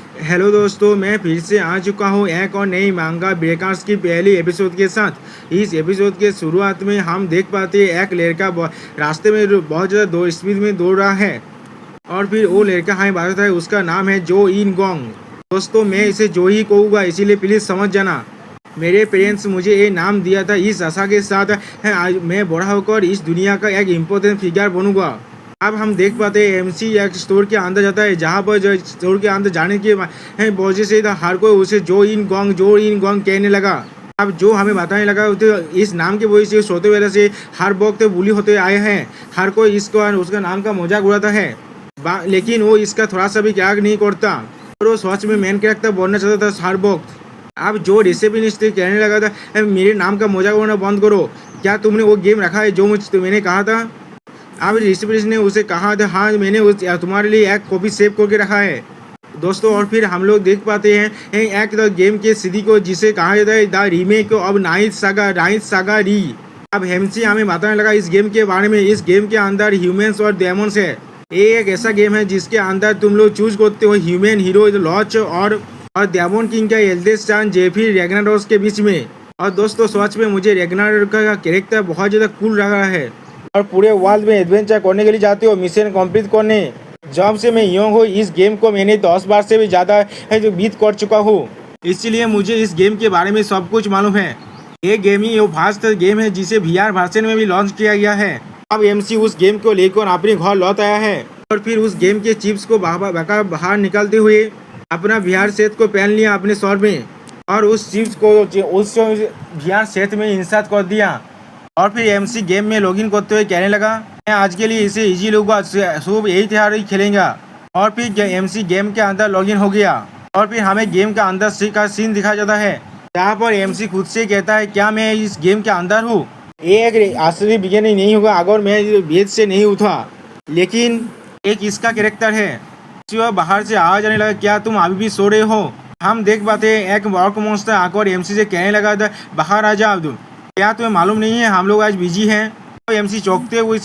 Hello दोस्तों, मैं फिर से आ चुका हूँ एक और नई मांगा ब्रेकर्स की पहली एपिसोड के साथ। इस एपिसोड के शुरुआत में हम देख पाते हैं एक लड़का रास्ते में बहुत ज़्यादा दो स्पीड में दौड़ रहा है और फिर वो लड़का हमें बताता है उसका नाम है जो इन गोंग। दोस्तों, मैं इसे जो ही कहूँगा, इसीलिए प्लीज़ समझ जाना। मेरे पेरेंट्स मुझे ये नाम दिया था इस आशा के साथ है आज मैं बड़ा होकर इस दुनिया का एक इम्पोर्टेंट फिगर बनूंगा। अब हम देख पाते हैं एमसी एक स्टोर के अंदर जाता है, जहाँ पर जो स्टोर के अंदर जाने की वजह से हर कोई उसे जो इन गोंग कहने लगा। अब जो हमें बताने लगा तो इस नाम की वजह से सोते वेले से हर वक्त बुली होते आए हैं। हर कोई इसको उसका नाम का मजाक उड़ाता है, लेकिन वो इसका थोड़ा सा भी त्याग नहीं करता और वो सच में मेन कैरेक्टर बनना चाहता था हर वक्त। अब जो रिसेप्शनिस्ट कहने लगा था मेरे नाम का मजाक उड़ाना बंद करो, क्या तुमने वो गेम रखा है जो मैंने कहा था। अब ऋषिप्रिश ने उसे कहा था हाँ मैंने तुम्हारे लिए एक कॉपी सेव करके रखा है। दोस्तों, और फिर हम लोग देख पाते हैं एक गेम के सीडी को जिसे कहा जाता है the remake of night saga री। अब हेमसी हमें बताने लगा इस गेम के बारे में। इस गेम के अंदर ह्यूमंस और डेमंस है। ये एक ऐसा गेम है जिसके अंदर तुम लोग चूज करते हो ह्यूमन हीरो लॉच और डेमन किंग का एल्डेस्ट सन जेफी रैग्नारोस के बीच में। और दोस्तों, सच में मुझे रैग्नारोस का कैरेक्टर बहुत ज़्यादा कूल लगा है और पूरे वर्ल्ड में एडवेंचर करने के लिए जाते हो मिशन कंप्लीट करने। जब से मैं यंग हूँ इस गेम को मैंने 10 बार से भी ज़्यादा है जो बीट कर चुका हूँ, इसलिए मुझे इस गेम के बारे में सब कुछ मालूम है। ये गेम ही वो फास्ट गेम है जिसे VR वर्जन में भी लॉन्च किया गया है। अब एमसी उस गेम को लेकर अपने घर लौट आया है और फिर उस गेम के चिप्स को बाहर निकालते हुए अपना VR सेट को पहन लिया अपने सर में और उस चिप्स को उस VR सेट में इंसर्ट कर दिया। और फिर एमसी गेम में लॉगिन करते हुए कहने लगा मैं आज के लिए इसे इजी लूँगा, सब यही त्योहार ही खेलेंगे। और फिर एमसी गेम के अंदर लॉगिन हो गया और फिर हमें गेम के अंदर का सीन दिखाया जाता है जहाँ पर एमसी खुद से कहता है क्या मैं इस गेम के अंदर हूँ। ये एक असली बिगिनिंग नहीं होगा अगर मैं बेद से नहीं उठा, लेकिन एक इसका कैरेक्टर है वह बाहर से आवाज आने लगा क्या तुम अभी भी सो रहे हो। हम देख पाते हैं एक वर्क मॉन्स्टर आकर एमसी से कहने लगा था बाहर आ जाओ, क्या तुम्हें मालूम नहीं है हम लोग आज बिजी हैं। तो एमसी चौंकते हुए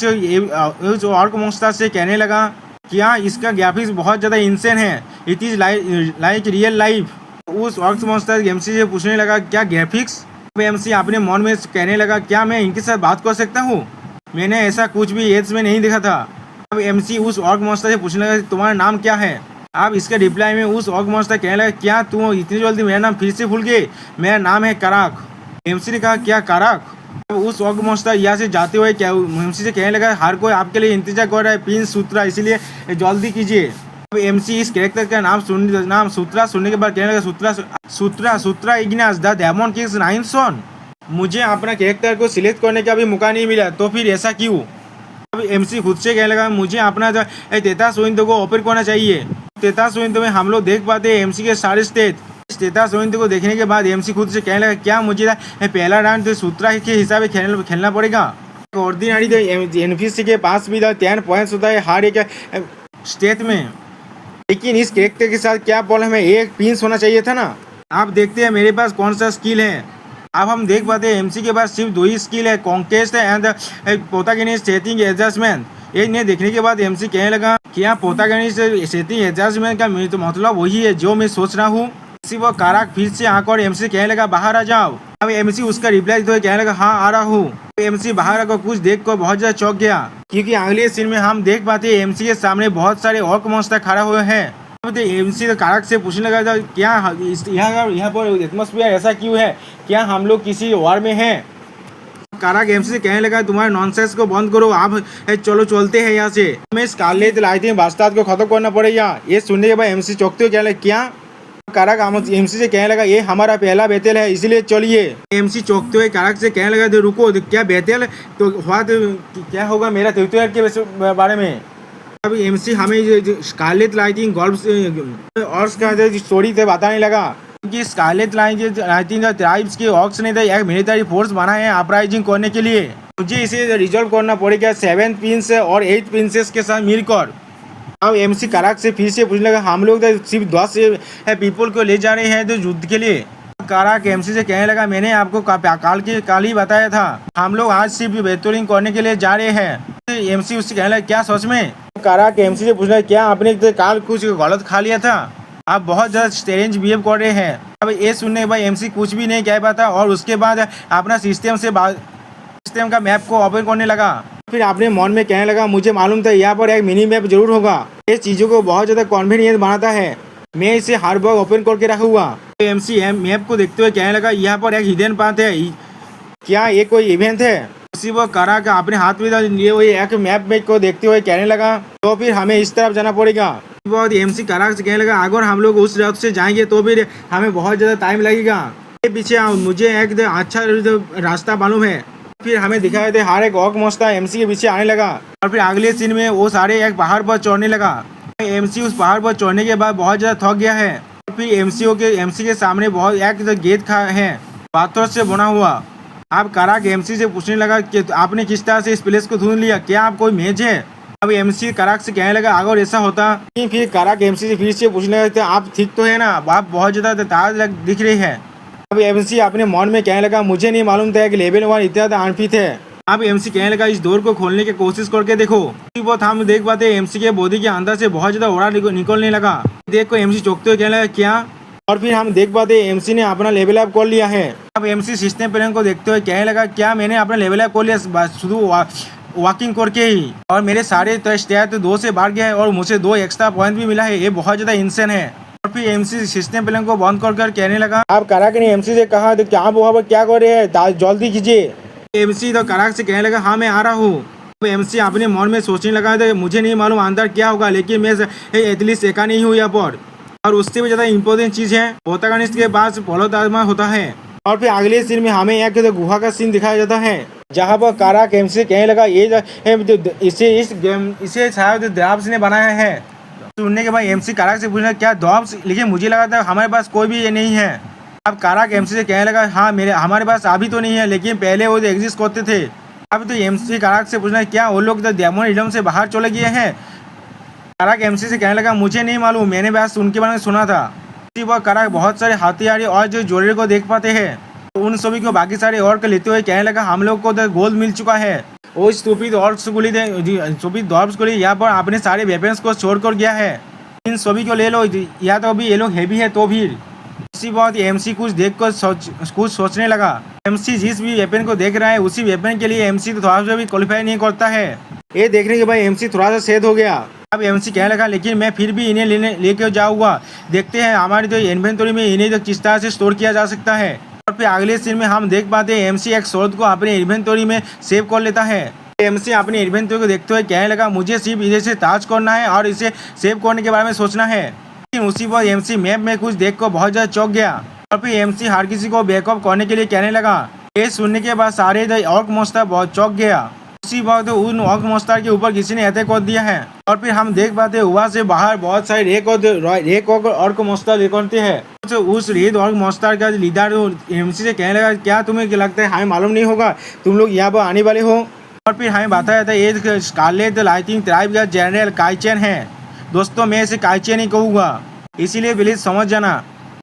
उस ऑर्क मॉन्स्टर से कहने लगा क्या इसका ग्राफिक्स बहुत ज़्यादा इंसेन है, it is like real life. उस ऑर्क मॉन्स्टर एमसी से पूछने लगा क्या ग्राफिक्स। एमसी अपने मन में कहने लगा क्या मैं इनके साथ बात कर सकता हूँ, मैंने ऐसा कुछ भी एड्स में नहीं देखा था। अब एमसी उस ऑर्क मॉन्स्टर से पूछने लगा तुम्हारा नाम क्या है। अब इसके रिप्लाई में उस ऑर्क मॉन्स्टर कहने लगा क्या तुम इतनी जल्दी मेरा नाम फिर से भूल गए, मेरा नाम है कराक। एमसी ने कहा क्या कारक। उस ऑर्क मॉन्स्टर यहाँ से जाते हुए क्या एमसी से कहने लगा हर कोई आपके लिए इंतजार कर रहा है प्रिंस सूत्रा, इसलिए जल्दी कीजिए। अब एमसी इस कैरेक्टर का नाम सूत्रा सुनने के बाद कहने लगा सूत्रा इग्नास द डेमन किंग्स नाइन्थ सन। मुझे अपना कैरेक्टर को सिलेक्ट करने का भी मौका नहीं मिला, तो फिर ऐसा क्यों। अब एमसी खुद से कहने लगा मुझे अपना तेता सोइंदो को ओपन करना चाहिए। तेता सोइंदो में हम लोग देख पाते हैं एमसी के सारे तेता सोइंदो को देखने के बाद एमसी खुद से कहने लगा क्या मुझे पहला राउंड तो सूत्रा के हिसाब से खेलना पड़ेगा। ऑर्डिनरी तो एनपीसी के पास भी 10 पॉइंट्स होता है हर एक स्टेट में, लेकिन इस कैरेक्टर के साथ क्या प्रॉब्लम है, एक पिंस होना चाहिए था ना। आप देखते हैं मेरे पास कौन सा स्किल है। अब हम देख पाते हैं एमसी के पास सिर्फ 2 ही स्किल है, conquest and protagonist setting adjustment. इन्हें देखने के बाद एमसी कहने लगा क्या प्रोटैगनिस्ट सेटिंग एडजस्टमेंट का तो मतलब वही है जो मैं सोच रहा हूँ। वो काराक फिर से आकर एमसी कहने लगा बाहर आ जाओ। अब एमसी उसका रिप्लाई तो कहने लगा हाँ आ रहा हूँ। एमसी बाहर आकर कुछ देखकर बहुत ज्यादा चौंक गया क्योंकि अगले सीन में हम देख पाते हैं एमसी के सामने बहुत सारे ऑर्क मॉन्स्टर खड़ा हुए हैं। अब एमसी तो काराक से पूछने लगा था क्या यहाँ पर एटमॉस्फेयर ऐसा क्यों है, क्या हम लोग किसी वॉर में हैं। काराक एमसी से कहने लगा तुम्हारे नॉनसेंस को बंद करो, आप चलो चलते हैं यहाँ से, हमें स्कारलेट लाइटिंग बास्टार्ड को खत्म करना पड़ेगा। ये सुनने के बाद एमसी चौंकते हुए कहने लगा क्या। काराक एमसी से कहने लगा ये हमारा पहला बैटल है इसलिए चलिए। एमसी चौंकते हुए काराक से कहने लगा तो रुको क्या बैटल तो हुआ तो क्या होगा मेरा ट्विटर के बारे में। अब एमसी हमें स्कारलेट लाइटिंग गोल्फ और स्टोरी से बताने लगा कि स्कारलेट लाइटिंग ट्राइब्स के ऑक्स ने एक मिलिट्री फोर्स बना है अपराइजिंग करने के लिए। मुझे इसे रिजॉल्व करना पड़ेगा 7 प्रिंस और 8 प्रिंसेस के साथ मिलकर। अब एमसी काराक से फिर से पूछने लगा हम लोग तो सिर्फ 10 पीपल को ले जा रहे हैं तो युद्ध के लिए। काराक एमसी से कहने लगा मैंने आपको काल ही बताया था हम लोग आज सिर्फ बेहतरीन करने के लिए जा रहे हैं। एमसी उससे कहने लगा क्या सच में। काराक एमसी से पूछना क्या आपने काल कुछ गलत खा लिया था। आप बहुत ज़्यादा स्ट्रेंज बिहेव कर रहे हैं। अब ये सुनने के बाद एमसी कुछ भी नहीं कह पाता और उसके बाद अपना सिस्टम का मैप को ओपन करने लगा। फिर अपने मन में कहने लगा, मुझे मालूम था यहाँ पर एक मिनी मैप जरूर होगा। ये चीज़ों को बहुत ज़्यादा कॉन्फिडेंस बनाता है। मैं इसे हर बार ओपन करके रखूँगा। एमसी मैप को देखते हुए कहने लगा, यहाँ पर एक हिडन पाथ है, क्या ये कोई इवेंट है? उसी वो करा का अपने हाथ में लिए हुए एक मैप में को देखते हुए कहने लगा, तो फिर हमें इस तरफ जाना पड़ेगा। बहुत एमसी करा से कहने लगा, अगर हम लोग उस रास्ते से जाएंगे तो फिर हमें बहुत ज़्यादा टाइम लगेगा। ये पीछे आओ, मुझे एक अच्छा रास्ता मालूम है। फिर हमें दिखाए थे हर एक ऑक मोस्ता एमसी के पीछे आने लगा और फिर अगले सीन में वो सारे एक पहाड़ पर चढ़ने लगा। एमसी उस पहाड़ पर चढ़ने के बाद बहुत ज़्यादा थक गया है। फिर एमसी के सामने बहुत एक गेट है पत्थर से बना हुआ। अब कराक एमसी से पूछने लगा कि आपने किस तरह से इस प्लेस को ढूंढ लिया, क्या आप कोई मेज है? अब एमसी कराक से कहने लगा, अगर ऐसा होता। फिर कराक एमसी से फिर से पूछने लगा, आप ठीक तो है ना? आप बहुत ज़्यादा ताज दिख रही है। अब एमसी अपने मन में कहने लगा, मुझे नहीं मालूम था कि लेवल 1 इतना अनफिट है। अब एमसी कहने लगा, इस डोर को खोलने की कोशिश करके देखो। बहुत हम देख पाते एमसी के बॉडी के अंदर से बहुत ज्यादा ओड़ा निकलने लगा। देख को एमसी चौंकते हुए कहने लगा, क्या? और फिर हम देख पाते एमसी ने अपना लेवल अप कर लिया है। अब एमसी सिस्टम प्लान को देखते हुए कहने लगा, क्या मैंने अपना लेवल अप कर लिया शुरू वॉकिंग करके ही, और मेरे सारे स्टेट तो 2 से बढ़ गया है और मुझे 2 एक्स्ट्रा पॉइंट भी मिला है। ये बहुत ज्यादा इंसान है। और फिर एमसी सिस्टम प्लान को बंद कर कहने लगा, आप कराक ने एमसी से कहा तो क्या वहाँ पर क्या कर रहे हैं, जल्दी कीजिए। एमसी तो कराक से कहने लगा, हाँ मैं आ रहा हूँ। एमसी अपने मन में सोचने लगा था, मुझे नहीं मालूम अंदर क्या होगा, लेकिन मैं एटलीस्ट एका नहीं हूँ यहाँ पर। और उससे भी ज्यादा इम्पोर्टेंट चीज है, प्रोटैगनिस्ट के पास पॉलोदार्मा होता है। और फिर अगले सीन में हमें यहाँ के गुहा का सीन दिखाया जाता है, जहाँ पर कराक एमसी से कहने लगा, इसे शायद द्राब्स ने बनाया है। सुनने के बाद एमसी कराक से पूछना, क्या द्राब्स? लेकिन मुझे लगा था हमारे पास कोई भी ये नहीं है। अब कराक एमसी से कहने लगा, हाँ हमारे पास अभी तो नहीं है, लेकिन पहले वो एग्जिस्ट करते थे। अब तो एमसी कराक से पूछना, क्या वो लोग तो डेमन इलम से बाहर चले गए हैं? कराक एमसी से कहने लगा, मुझे नहीं मालूम, मैंने बस उनके बारे में सुना था। वह कराक बहुत सारे हाथियारी और जो जोड़े को देख पाते हैं, तो उन सभी को बाकी सारे ऑर्क लेते हुए कहने लगा, हम लोग को तो गोल्ड मिल चुका है। वो स्टूपिड ऑर्क्स को यहाँ पर अपने सारे वेपन्स को छोड़ कर गया है। इन सभी को ले लो, या तो अभी ये लोग हैवी है तो फिर। इसी बात एमसी कुछ देख कर कुछ सोचने लगा। एमसी जिस भी वेपन को देख रहा है उसी वेपन के लिए एमसी तो थोड़ा सा भी क्वालिफाई नहीं करता है। ये देखने के बाद एमसी थोड़ा सा सेध हो गया। अब एमसी कहने लगा, लेकिन मैं फिर भी इन्हें लेके जाऊंगा, देखते हैं हमारी जो इन्वेंटरी में इन्हें जो किस तरह से स्टोर किया जा सकता है। और फिर अगले सीन में हम देख पाते हैं एमसी एक शोध को अपने इन्वेंटरी में सेव कर लेता है। एमसी अपने इन्वेंटरी को देखते हुए कहने लगा, मुझे सिर्फ इधर से ताज करना है और इसे सेव करने के बारे में सोचना है। लेकिन उसी पर एमसी मैप में कुछ देख कर बहुत ज़्यादा चौंक गया और फिर एमसी हर किसी को बैकअप करने के लिए कहने लगा। ये सुनने के बाद सारे ऑर्क मोस्टर बहुत चौंक गया। उसी वक्त उन ऑर्क मोस्टर के ऊपर किसी ने अटैक कर दिया है। और फिर हम देख पाते हैं वहाँ से बाहर बहुत सारे रेक ऑर्क मोस्टर निकलते हैं। तो उस रेड ऑर्क मोस्टर का लीडर एमसी से कहने लगा, क्या तुम्हें लगता है हमें मालूम नहीं होगा तुम लोग यहाँ पर आने वाले हो? और फिर हमें बताया था ये स्कारलेट लाइटिंग ट्राइब का जनरल काइचेन है। दोस्तों मैं इसे काइचेन ही कहूँगा, इसीलिए प्लीज समझ जाना।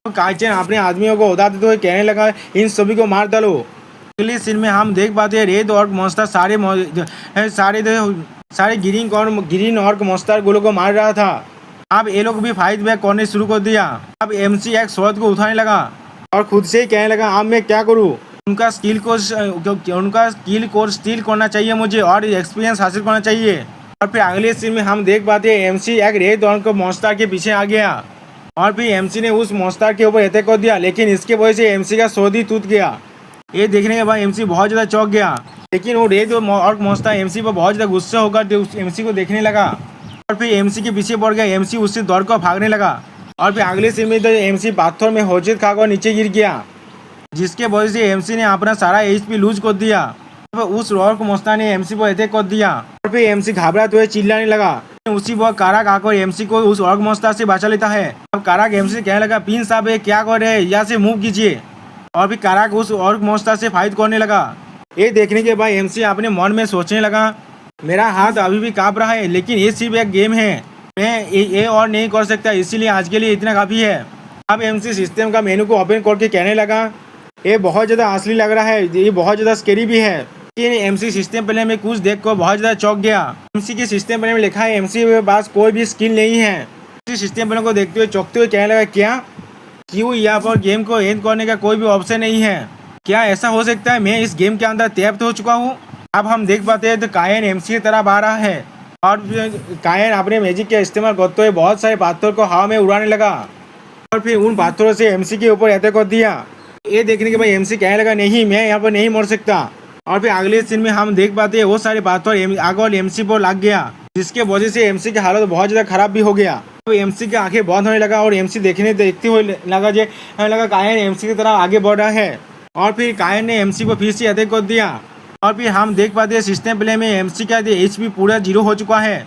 तो काइचेन अपने आदमियों को उड़ा देते हुए कहने लगा, इन सभी को मार डालो। अगले सीन में हम देख पाते हैं रेड ऑर्क मोस्टर सारे ग्रीन ऑर्क मोस्टर गुलों को मार रहा था। अब ये लोग भी फाइट बैक करने शुरू कर दिया। अब एमसी एक शॉट को उठाने लगा और खुद से ही कहने लगा, अब मैं क्या करूँ? उनका स्किल को स्टील करना चाहिए मुझे और एक्सपीरियंस हासिल करना चाहिए। और फिर अगले सीन में हम देख पाते हैं एमसी एक रेड ऑर्क मोस्टर के पीछे आ गया और फिर एमसी ने उस मोस्टर के ऊपर अटैक कर दिया, लेकिन इसके वजह से एमसी का शोध ही टूट गया। ये देखने के बाद एमसी बहुत ज़्यादा चौंक गया, लेकिन वो रेड ऑर्क मोस्टर एमसी पर बहुत ज़्यादा गुस्सा होकर एमसी को देखने लगा और फिर एमसी के पीछे पड़ गया। एमसी उससे दौड़ कर भागने लगा और फिर अगले सीन में तो एमसी पत्थर में होचित खाकर नीचे गिर गया, जिसके वजह से एमसी ने अपना सारा एचपी लूज कर दिया। उस ऑर्क मोस्टर ने एमसी पर अटैक कर दिया और फिर एमसी घबराते हुए चिल्लाने लगा। उसी वक्त काराक आकर एमसी को उस ऑर्क मोस्टर से बचा लेता है। अब काराक एमसी से कहने लगा, पिन साहब ये क्या कर रहे हैं, यहाँ से मूव कीजिए। और फिर काराक उस ऑर्क मोस्टर से फाइट करने लगा। ये देखने के बाद एमसी अपने मन में सोचने लगा, मेरा हाथ अभी भी कांप रहा है, लेकिन ये सिर्फ एक गेम है, मैं ये और नहीं कर सकता, इसीलिए आज के लिए इतना काफ़ी है। अब एमसी सिस्टम का मेनू को ओपन करके कहने लगा, ये बहुत ज़्यादा असली लग रहा है, ये बहुत ज़्यादा स्केरी भी है। लेकिन एमसी सिस्टम प्ले में कुछ देख कर बहुत ज़्यादा चौंक गया। एमसी के सिस्टम प्ले में लिखा है एमसी के पास कोई भी स्किल नहीं है सिस्टम प्लेन को देखते हुए चौंकते हुए कहने लगा, क्या क्यों यहाँ पर गेम को एंड करने का कोई भी ऑप्शन नहीं है? क्या ऐसा हो सकता है मैं इस गेम के अंदर टैप हो चुका हूँ? अब हम देख पाते हैं तो कायन एमसी की तरफ आ रहा है और कायन अपने मैजिक का इस्तेमाल करते हुए बहुत सारे पत्थर को हवा में उड़ाने लगा और फिर उन पत्थरों से एमसी के ऊपर अटैक कर दिया। ये देखने के बाद एमसी कहने लगा, नहीं मैं यहाँ पर नहीं मर सकता। और फिर अगले सीन में हम देख पाते हैं वो सारे पत्थर आगे एमसी पर लग गया, जिसके वजह से एमसी की हालत बहुत ज़्यादा खराब भी हो गया। तो एमसी की आंखें बंद होने लगा और एमसी देखते हुए लगा कायन एमसी की तरफ आगे बढ़ रहा है और फिर कायन ने एमसी को फिर से अटैक कर दिया। और फिर हम देख पाते हैं सिस्टम प्ले में एमसी का एचपी पूरा 0 हो चुका है।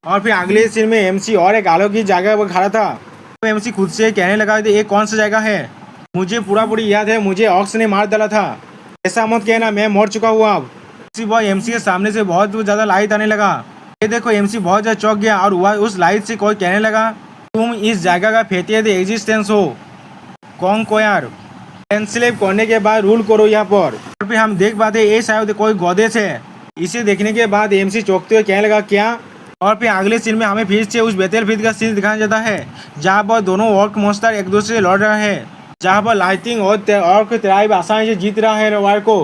और फिर अगले सीन में एमसी और एक आलोक की जगह पर खड़ा था। तो एमसी खुद से कहने लगा ये कौन सा जगह है, मुझे पूरी याद है, मुझे ऑक्स ने मार डाला था, ऐसा मत कहना, मैं मर चुका हूँ। अब इसी बार एमसी के सामने से बहुत ज़्यादा लाइट आने लगा। ये देखो एमसी बहुत ज़्यादा चौंक गया और उस लाइट से कोई कहने लगा, तुम इस जगह का फेटियत एग्जिस्टेंस हो कौन को यार, एनस्लेव करने के बाद रूल करो यहाँ पर। और फिर हम देख पाते ये शायद कोई गोदेश है। इसे देखने के बाद एमसी चौंकते हुए कहने लगा, क्या? और फिर अगले सीन में हमें फिर से उस बैटलफील्ड का सीन दिखाया जाता है जहाँ पर दोनों ऑर्क मॉन्स्टर एक दूसरे से लड़ रहे हैं, जहाँ पर लाइटिंग और ऑर्क ट्राइब आसानी से जीत रहा है वार को।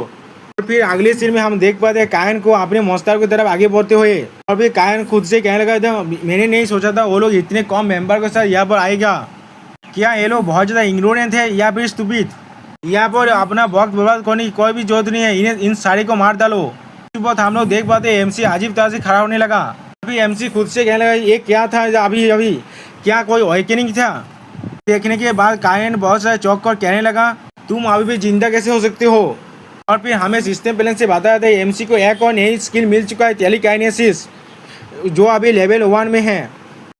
और फिर अगले सीन में हम देख पाते हैं कायन को अपने मॉन्स्टर की तरफ आगे बढ़ते हुए। और फिर कायन खुद से कहने लगा था, मैंने नहीं सोचा था वो लोग इतने कम मेंबर के साथ यहाँ पर आएगा। क्या ये लोग बहुत ज़्यादा इग्नोरेंट है या फिर स्टूपिड? यहाँ पर अपना वक्त बर्बाद करने की कोई भी जरूरत नहीं है, इन्हें इन सारे को मार डालो। इस बात हम लोग देख पाते हैं एमसी अजीब तरह से खड़ा होने लगा। फिर एमसी खुद से कहने लगा, ये क्या था अभी क्या कोई अवेकनिंग था? देखने के बाद कायन बहुत सारे चौंक कर कहने लगा, तुम अभी भी जिंदा कैसे हो सकते हो? और फिर हमें सिस्टम प्लेन से बताया था एमसी को एक और नई स्किल मिल चुका है, टेलीकाइनेसिस, जो अभी लेवल 1 में है।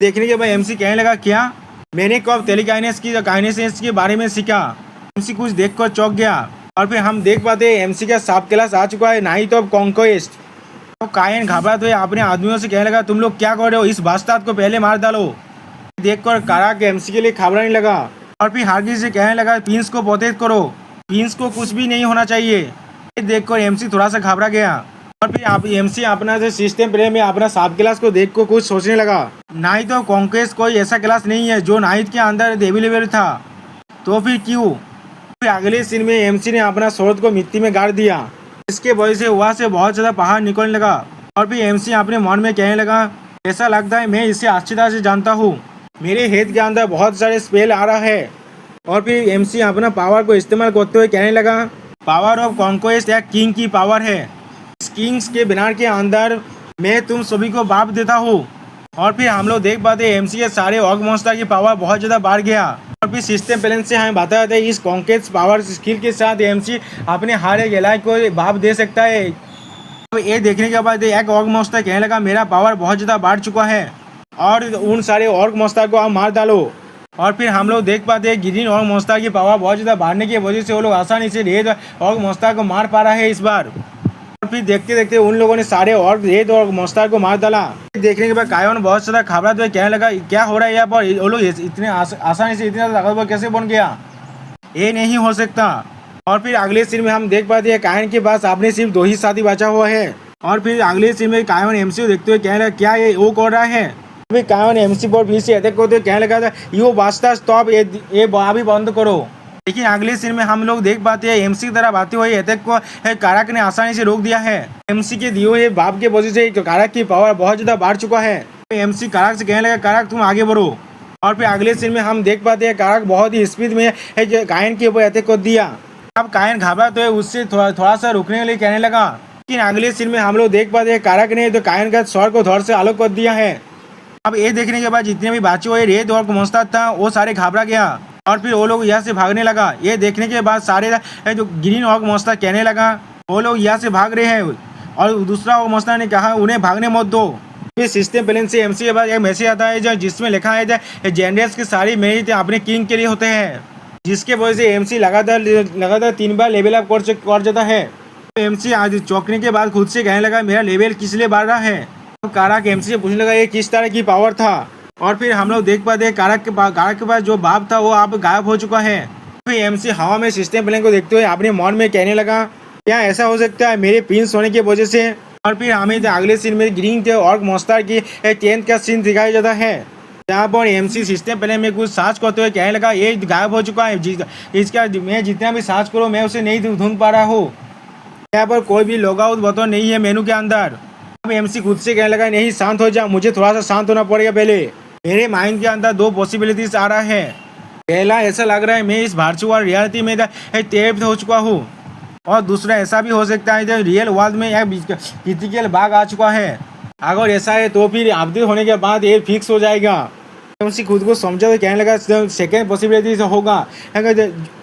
देखने के बाद एमसी कहने लगा, क्या मैंने कब टेलीकाइनेसिस के बारे में सीखा? एमसी कुछ देखकर चौंक गया। और फिर हम देख पाते हैं एमसी का सब क्लास आ चुका है, नाइट ऑफ कॉन्क्वेस्ट। तो कायन घबराते हुए अपने आदमियों से कहने लगा, तुम लोग क्या कर रहे हो, इस बास्ताद को पहले मार डालो। देखकर काराक एमसी के लिए घबराने लगा और फिर हार्गिस से कहने लगा, प्रिंस को प्रोटेक्ट करो, प्रिंस को कुछ भी नहीं होना चाहिए। देखकर एमसी थोड़ा सा घबरा गया और फिर एमसी अपना जो सिस्टम प्ले में अपना सब क्लास को देखकर कुछ सोचने लगा। नाइट ऑफ कॉन्क्वेस्ट कोई ऐसा क्लास नहीं है जो नाइट के अंदर अवेलेबल था, तो फिर क्यों? फिर अगले सीन में एमसी ने अपना स्वॉर्ड को मिट्टी में गाड़ दिया, इसके वजह से वहाँ से बहुत ज़्यादा पहाड़ निकलने लगा। और फिर एमसी अपने मन में कहने लगा, ऐसा लगता है मैं इसे अच्छी तरह से जानता हूँ, मेरे हेड के अंदर बहुत सारे स्पेल आ रहा है। और फिर एमसी अपना पावर को इस्तेमाल करते हुए कहने लगा, पावर ऑफ कॉन्क्वेस्ट एक किंग की पावर है, इस किंग्स के बिनार के अंदर मैं तुम सभी को बाप देता हूँ। और फिर हम लोग देख पाते एमसी के सारे ऑर्क मॉन्स्टर की पावर बहुत ज़्यादा बढ़ गया। और फिर सिस्टम प्लेन से हमें बताया था इस कॉन्क्वेस्ट पावर स्किल के साथ एमसी अपने हर एक एलाय को बाप दे सकता है। तो ये देखने के बाद एक ऑर्क मॉन्स्टर कहने लगा, मेरा पावर बहुत ज़्यादा बढ़ चुका है और उन सारे ऑर्क मॉन्स्टर को आप मार डालो। और फिर हम लोग देख पाते हैं ग्रीन ऑर्क मॉन्स्टर की पावर बहुत ज़्यादा बढ़ने की वजह से वो लोग आसानी से रेड ऑर्क मॉन्स्टर को मार पा रहा है इस बार। और फिर देखते देखते उन लोगों ने सारे ऑर्क रेड ऑर्क मॉन्स्टर को मार डाला। देखने के बाद कायन बहुत ज़्यादा घबरा तो कहने लगा, क्या हो रहा है यहाँ पर, वो लोग इतने आसानी से इतना ताकतवर कैसे बन गया, ये नहीं हो सकता। और फिर अगले सीन में हम देख पाते हैं कायन के पास अपने सिर्फ 2 ही साथी बचा हुआ है। और फिर अगले सीन में कायन एमसी को देखते हुए कहने लगा, क्या ये वो कर रहा है? फिर कायन एमसी पर फिर से अटैक करते हुए कहने लगा था, यो वास्ता स्टॉप, ये अभी बंद करो। लेकिन अगले सीन में हम लोग देख पाते हैं एमसी की तरफ आते हुए अटैक को काराक ने आसानी से रोक दिया है। एमसी के दिए हुए बाप के वजह से काराक की पावर बहुत ज़्यादा बढ़ चुका है। एमसी काराक से कहने लगा, काराक तुम आगे बढ़ो। और फिर अगले सीन में हम देख पाते हैं काराक बहुत ही स्पीड में कायन के ऊपर अटैक कर दिया। अब कायन घबरा तो उससे थोड़ा सा रुकने के लिए कहने लगा। लेकिन अगले सीन में हम लोग देख पाते हैं काराक ने तो कायन का स्वॉर्ड को धड़ से अलग कर दिया है। अब ये देखने के बाद जितने भी बचे हुए रेड ऑर्क मॉन्स्टर था वो सारे घबरा गया और फिर वो लोग यहाँ से भागने लगा। ये देखने के बाद सारे जो ग्रीन ऑर्क मॉन्स्टर कहने लगा, वो लोग यहाँ से भाग रहे हैं। और दूसरा ऑर्क मॉन्स्टर ने कहा, उन्हें भागने मत दो। फिर सिस्टम प्लेन से एमसी के बाद एक मैसेज आता है जिसमें लिखा है जेंडर्स की सारी मेरिट अपने किंग के लिए होते हैं, जिसके वजह से एमसी लगातार 3 बार लेवल अप कर जाता है। तो एमसी आज चौंकने के बाद खुद से कहने लगा, मेरा लेवल किस लिए बढ़ रहा है? तो काराक एमसी से पूछने लगा, ये किस तरह की पावर था? और फिर हम लोग देख पाते हैं काराक के पास जो बाप था वो अब गायब हो चुका है। फिर एमसी हवा में सिस्टम प्लेन को देखते हुए अपने मन में कहने लगा, क्या ऐसा हो सकता है मेरे प्रिंस होने की वजह से? और फिर हमें अगले सीन में ग्रीन के ऑर्क मॉन्स्टर की 10th का सीन दिखाया जाता है। यहाँ पर एमसी सिस्टम पहले में कुछ सर्च करते हुए कहने लगा ये गायब हो चुका है, इसका मैं जितना भी सर्च करूँ मैं उसे नहीं ढूंढ पा रहा हूँ। यहाँ पर कोई भी लॉग आउट बटन नहीं है मेनू के अंदर। अब एमसी खुद से कहने लगा नहीं शांत हो जा, मुझे थोड़ा सा शांत होना पड़ेगा पहले। मेरे माइंड के अंदर दो पॉसिबिलिटीज आ रहा है। पहला ऐसा लग रहा है मैं इस वर्चुअल रियलिटी में ट्रैप्ड हो चुका हूँ, और दूसरा ऐसा भी हो सकता है कि रियल वर्ल्ड में एक क्रिटिकल बग आ चुका है। अगर ऐसा है तो फिर अपडेट होने के बाद ये फिक्स हो जाएगा। एमसी खुद को समझा तो कहने लगा सेकेंड पॉसिबिलिटी होगा।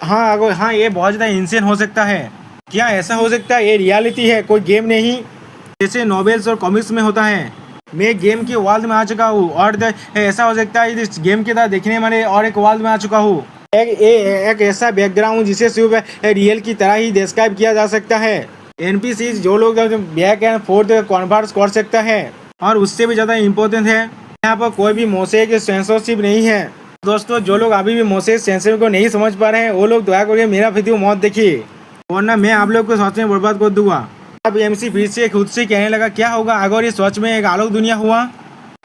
हाँ ये बहुत ज़्यादा इंसेन हो सकता है। क्या ऐसा हो सकता है ये रियलिटी है, कोई गेम नहीं जैसे नॉवेल्स और कॉमिक्स में होता है। मैं गेम के वर्ल्ड में आ चुका हूँ, और ऐसा हो सकता है इस गेम के तरह देखने वाले और एक वर्ल्ड में आ चुका हूँ। एक ऐसा बैकग्राउंड जिसे सिर्फ रियल की तरह ही डिस्क्राइब किया जा सकता है। एनपीसी जो लोग बैक एंड फोर्थ कन्वर्ट कर सकता है, और उससे भी ज़्यादा इम्पोर्टेंट है यहाँ पर कोई भी मोसेक सेंसरशिप नहीं है। दोस्तों जो लोग अभी भी मोसेक सेंसर को नहीं समझ पा रहे हैं वो लोग दया करके मेरा वीडियो मत देखिए, वरना मैं आप लोग को सच में बर्बाद कर दूंगा। अब एमसी फिर से खुद से कहने लगा क्या होगा अगर ये सच में एक अलग दुनिया हुआ,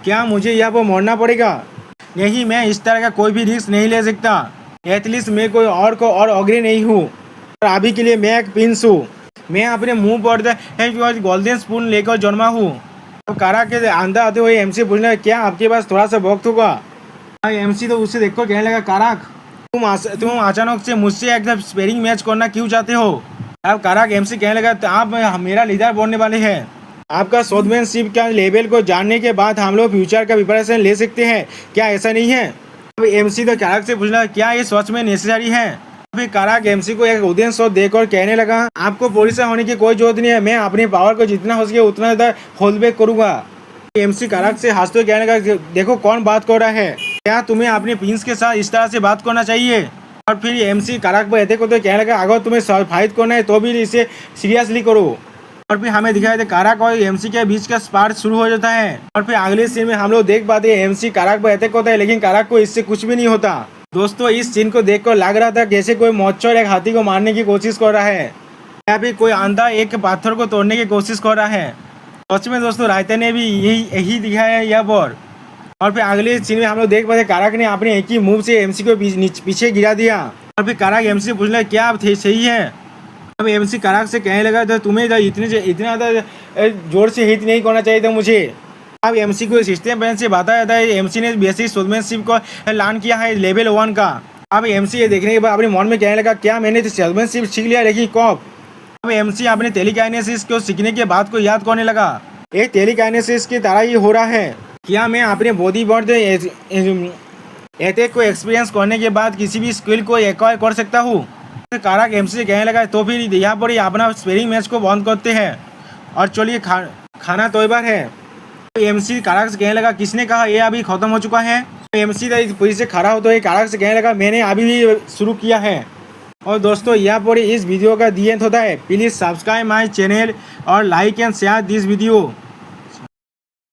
क्या मुझे यहाँ पर मरना पड़ेगा? नहीं, मैं इस तरह का कोई भी रिस्क नहीं ले सकता। एटलीस्ट मैं कोई और को और अग्री नहीं हूँ, और अभी के लिए मैं एक प्रिंस हूँ। मैं अपने मुंह पर गोल्डन स्पून लेकर जन्मा हूँ। तो कारा के अंदर आते हुए एमसी पूछने क्या आपके पास थोड़ा सा वक्त होगा? एमसी तो उससे देखकर कहने लगा काराक तुम अचानक से मुझसे एकदम स्पेरिंग मैच करना क्यों चाहते हो? अब काराक एमसी कहने लगा तो आप मेरा लीडर बनने वाले हैं। आपका सोदमैनशिप का लेवल को जानने के बाद हम लोग फ्यूचर का प्रिपरेशन ले सकते हैं, क्या ऐसा नहीं है? अब एमसी तो काराक से पूछना क्या ये सच में नेसेसरी है? फिर काराक एमसी को एक उद्देश्य शॉट देकर कहने लगा आपको पुलिस होने की कोई जरूरत नहीं है, मैं अपनी पावर को जितना हो सके उतना ज़्यादा होल्ड बैक करूँगा। एमसी काराक से हंसते कहने लगा देखो कौन बात कर रहा है, क्या तुम्हें अपने प्रिंस के साथ इस तरह से बात करना चाहिए? और फिर एमसी काराक पर ऐसे को तो कहने लगा अगर तुम्हें फाइट करना है तो भी इसे सीरियसली करो। और फिर हमें दिखाया था काराक और एमसी के बीच का स्पार्क शुरू हो जाता है, और फिर अगले सीन में हम लोग देख पाते हैं एमसी काराक पर अटैक होता है, लेकिन काराक को इससे कुछ भी नहीं होता। दोस्तों इस सीन को देखकर लग रहा था जैसे कोई मच्छर एक हाथी को मारने की कोशिश कर रहा है, या फिर कोई अंधा एक पत्थर को तोड़ने की कोशिश कर रहा है। सच में दोस्तों रायता ने भी यही दिखाया है यहाँ पर। और फिर अगले सीन में हम लोग देख पाते काराक ने अपने एक ही मूव से एमसी को पीछे गिरा दिया, और फिर काराक एमसी से पूछ लिया क्या आप सही है? अब एमसी काराक से कहने लगा तो तुम्हें इतना ज़्यादा जोर से हिट नहीं करना चाहिए था मुझे। अब एमसी को सिस्टम पैन से बताया था एमसी ने बेसिक सोलमेनशिप को लर्न किया है लेवल 1 का। अब एमसी ये देखने के बाद अपने मन में कहने लगा क्या मैंने सोलमेनशिप सीख लिया, लेकिन कब? अब एमसी अपने टेलीकाइनेसिस को सीखने के बाद को याद करने लगा एक टेलीकाइनेसिस की तरह ही हो रहा है। क्या मैं अपने बॉडी पर अटैक को एक्सपीरियंस करने के बाद किसी भी स्किल को एक्वायर कर सकता हूँ? काराक एमसी से कहने लगा तो फिर यहाँ पर ही अपना स्पेरिंग मैच को बंद करते हैं और चलिए खाना तैयार है। एमसी काराक से कहने लगा किसने कहा ये अभी खत्म हो चुका है? एमसी पुलिस से खड़ा होते हुए काराक से कहने लगा मैंने अभी भी शुरू किया है। और दोस्तों यहाँ पर इस वीडियो का दी एंड होता है। प्लीज़ सब्सक्राइब माय चैनल और like and share this video.